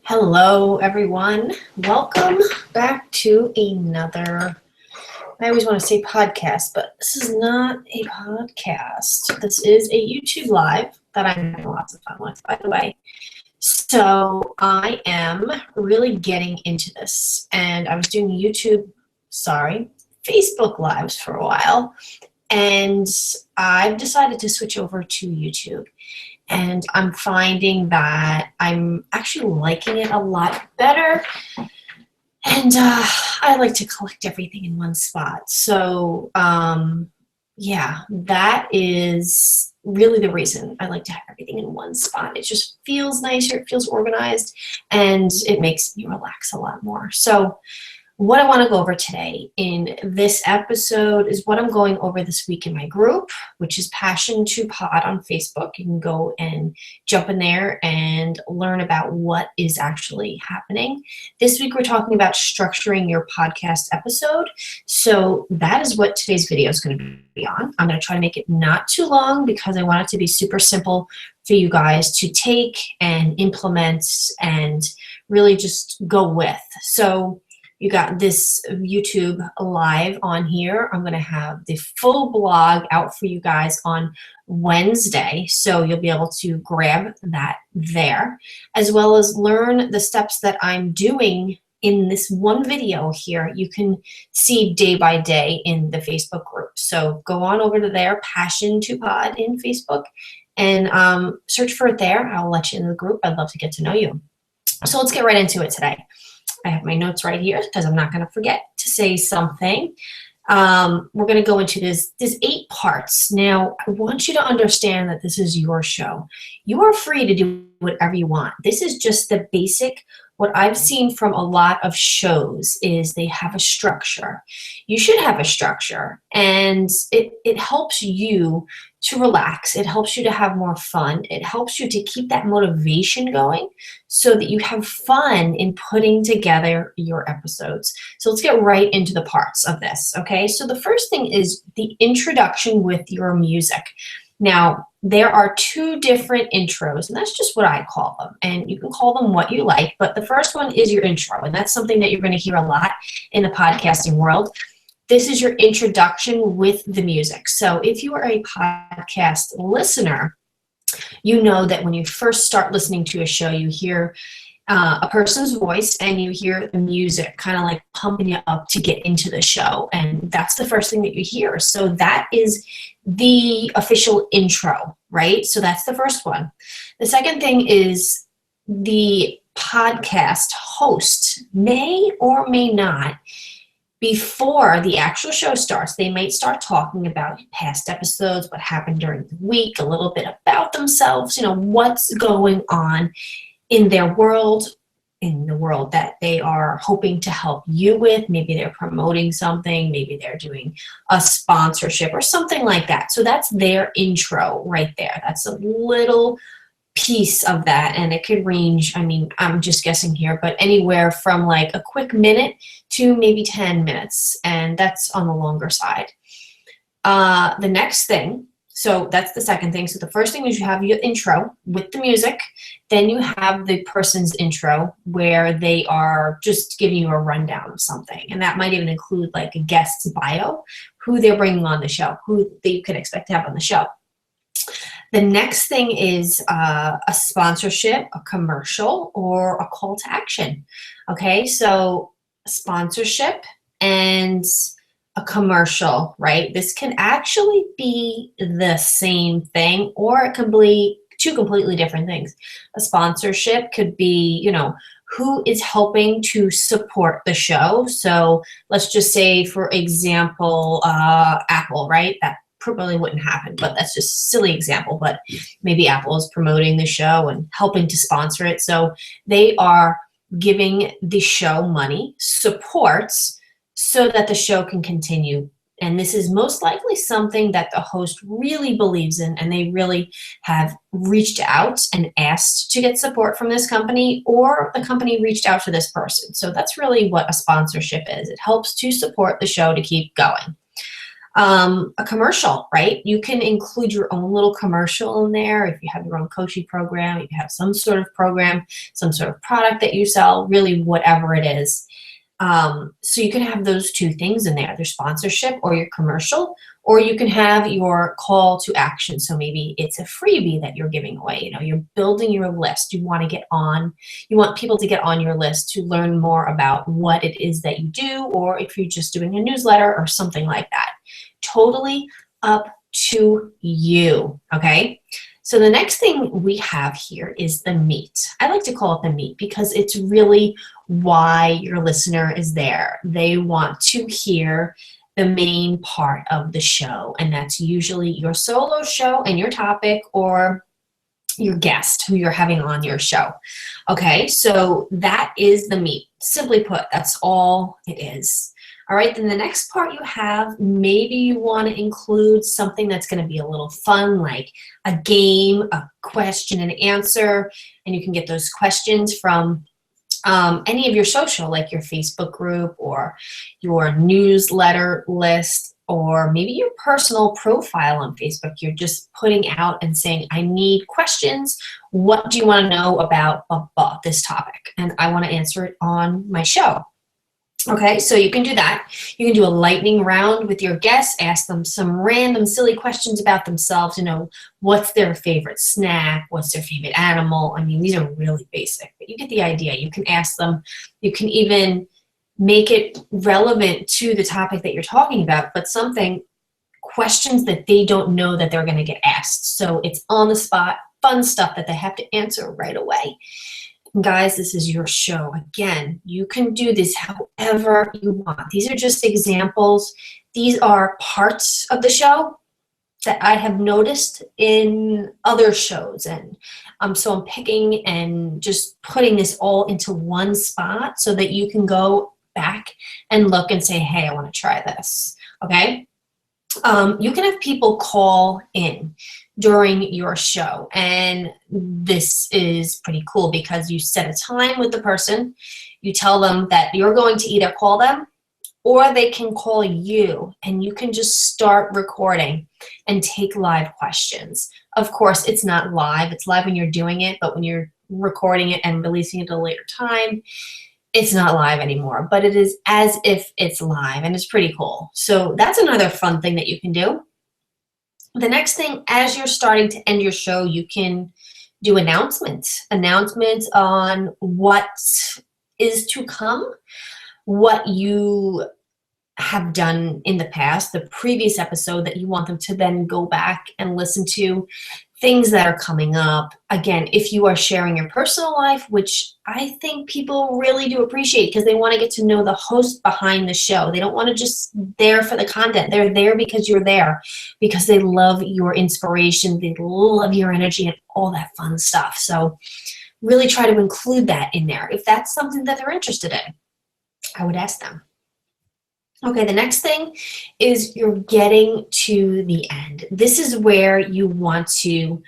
Hello, everyone. Welcome back to another, I always want to say podcast, but this is not a podcast. This is a YouTube Live that I'm having lots of fun with, by the way. So I am really getting into this, and I was doing Facebook Lives for a while, and I've decided to switch over to YouTube. And I'm finding that I'm actually liking it a lot better. And I like to collect everything in one spot. So, yeah, that is really the reason I like to have everything in one spot. It just feels nicer, it feels organized, and it makes me relax a lot more. So, what I want to go over today in this episode is what I'm going over this week in my group, which is Passion to Pod on Facebook. You can go and jump in there and learn about what is actually happening. This week, we're talking about structuring your podcast episode. So that is what today's video is going to be on. I'm going to try to make it not too long because I want it to be super simple for you guys to take and implement and really just go with. So you got this YouTube Live on here. I'm going to have the full blog out for you guys on Wednesday, so you'll be able to grab that there, as well as learn the steps that I'm doing in this one video here. You can see day by day in the Facebook group. So go on over to there, Passion to Pod in Facebook, and search for it there. I'll let you in the group. I'd love to get to know you. So let's get right into it today. I have my notes right here because I'm not going to forget to say something. We're going to go into this. There's 8 parts. Now, I want you to understand that this is your show. You are free to do whatever you want. This is just the basic. What I've seen from a lot of shows is they have a structure. You should have a structure, and it helps you to relax. It helps you to have more fun. It helps you to keep that motivation going so that you have fun in putting together your episodes. So let's get right into the parts of this, okay? So the first thing is the introduction with your music. Now, there are 2 different intros, and that's just what I call them. And you can call them what you like, but the first one is your intro, and that's something that you're going to hear a lot in the podcasting world. This is your introduction with the music. So if you are a podcast listener, you know that when you first start listening to a show, you hear a person's voice and you hear the music kind of like pumping you up to get into the show. And that's the first thing that you hear. So that is the official intro, right? So that's the first one. The second thing is the podcast host may or may not, before the actual show starts, they might start talking about past episodes, what happened during the week, a little bit about themselves, what's going on in their world, in the world that they are hoping to help you with. Maybe they're promoting something, maybe they're doing a sponsorship or something like that. So that's their intro right there. That's a little piece of that, and it could range, I'm just guessing here, but anywhere from like a quick minute to maybe 10 minutes, and that's on the longer side. The next thing, so that's the second thing. So the first thing is you have your intro with the music, then you have the person's intro where they are just giving you a rundown of something, and that might even include like a guest's bio, who they're bringing on the show, who they could expect to have on the show. The next thing is a sponsorship, a commercial, or a call to action. Okay, so sponsorship and a commercial, right? This can actually be the same thing, or it can be 2 completely different things. A sponsorship could be, who is helping to support the show. So let's just say, for example, Apple, right? That probably wouldn't happen, but that's just a silly example. But maybe Apple is promoting the show and helping to sponsor it. So they are giving the show money, supports, so that the show can continue. And this is most likely something that the host really believes in, and they really have reached out and asked to get support from this company, or the company reached out to this person. So that's really what a sponsorship is. It helps to support the show to keep going. A commercial, right? You can include your own little commercial in there if you have your own coaching program, if you have some sort of program, some sort of product that you sell, really whatever it is. So you can have those two things in there, their sponsorship or your commercial, or you can have your call to action. So maybe it's a freebie that you're giving away. You know, you're building your list. You want people to get on your list to learn more about what it is that you do, or if you're just doing a newsletter or something like that. Totally up to you, okay? So the next thing we have here is the meat. I like to call it the meat because it's really why your listener is there. They want to hear the main part of the show, and that's usually your solo show and your topic, or your guest who you're having on your show. Okay, so that is the meat. Simply put, that's all it is. All right, then the next part you have, maybe you want to include something that's going to be a little fun, like a game, a question and answer, and you can get those questions from any of your social, like your Facebook group or your newsletter list, or maybe your personal profile on Facebook. You're just putting out and saying, I need questions. What do you want to know about this topic? And I want to answer it on my show. Okay, so you can do that. You can do a lightning round with your guests, ask them some random silly questions about themselves, you know, what's their favorite snack, what's their favorite animal. I mean, these are really basic, but you get the idea. You can ask them, you can even make it relevant to the topic that you're talking about, but questions that they don't know that they're going to get asked. So it's on the spot, fun stuff that they have to answer right away. Guys, this is your show. Again, you can do this however you want. These are just examples. These are parts of the show that I have noticed in other shows. And so I'm picking and just putting this all into one spot so that you can go back and look and say, hey, I want to try this. Okay? You can have people call in during your show, and this is pretty cool because you set a time with the person, you tell them that you're going to either call them or they can call you, and you can just start recording and take live questions. Of course, it's not live. It's live when you're doing it, but when you're recording it and releasing it at a later time, it's not live anymore, but it is as if it's live, and it's pretty cool. So that's another fun thing that you can do. The next thing, as you're starting to end your show, you can do announcements on what is to come, what you have done in the past, the previous episode that you want them to then go back and listen to, things that are coming up. Again, if you are sharing your personal life, which I think people really do appreciate because they want to get to know the host behind the show. They don't want to just there for the content. They're there because you're there, because they love your inspiration. They love your energy and all that fun stuff. So really try to include that in there. If that's something that they're interested in, I would ask them. Okay, the next thing is you're getting to the end. This is where you want to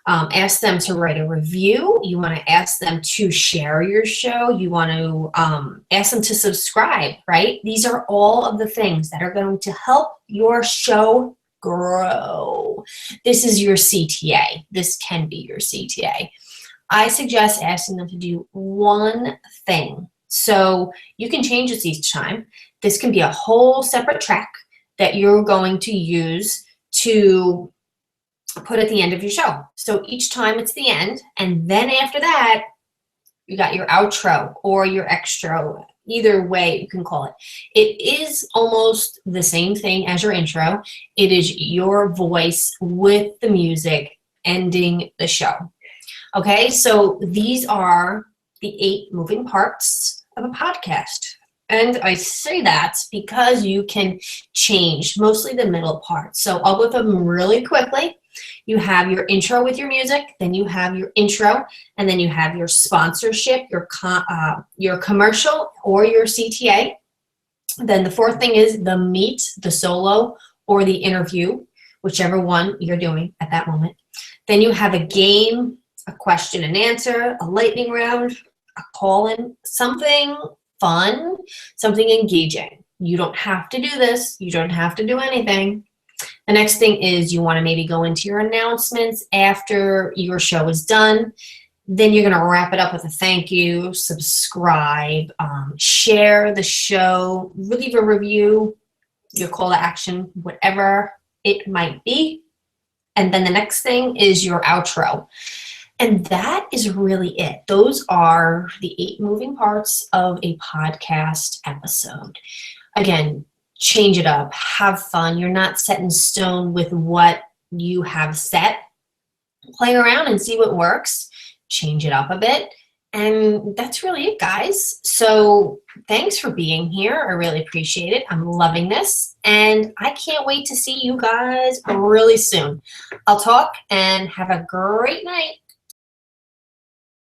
ask them to write a review. You want to ask them to share your show. You want to ask them to subscribe, right? These are all of the things that are going to help your show grow. This is your CTA. This can be your CTA. I suggest asking them to do one thing. So you can change this each time. This can be a whole separate track that you're going to use to put at the end of your show. So each time it's the end, and then after that, you got your outro or your extra. Either way you can call it. It is almost the same thing as your intro. It is your voice with the music ending the show. Okay, so these are the 8 moving parts of a podcast. And I say that because you can change mostly the middle part. So I'll go through them really quickly. You have your intro with your music, then you have your intro, and then you have your sponsorship, your commercial, or your CTA. Then the 4th thing is the meet, the solo, or the interview, whichever one you're doing at that moment. Then you have a game, a question and answer, a lightning round, a call-in, something fun, something engaging. You don't have to do this. You don't have to do anything. The next thing is you want to maybe go into your announcements after your show is done. Then you're going to wrap it up with a thank you, subscribe, share the show, leave a review, your call to action, whatever it might be. And then the next thing is your outro. And that is really it. Those are the 8 moving parts of a podcast episode. Again, change it up, have fun. You're not set in stone with what you have set. Play around and see what works. Change it up a bit. And that's really it, guys. So thanks for being here. I really appreciate it. I'm loving this. And I can't wait to see you guys really soon. I'll talk and have a great night.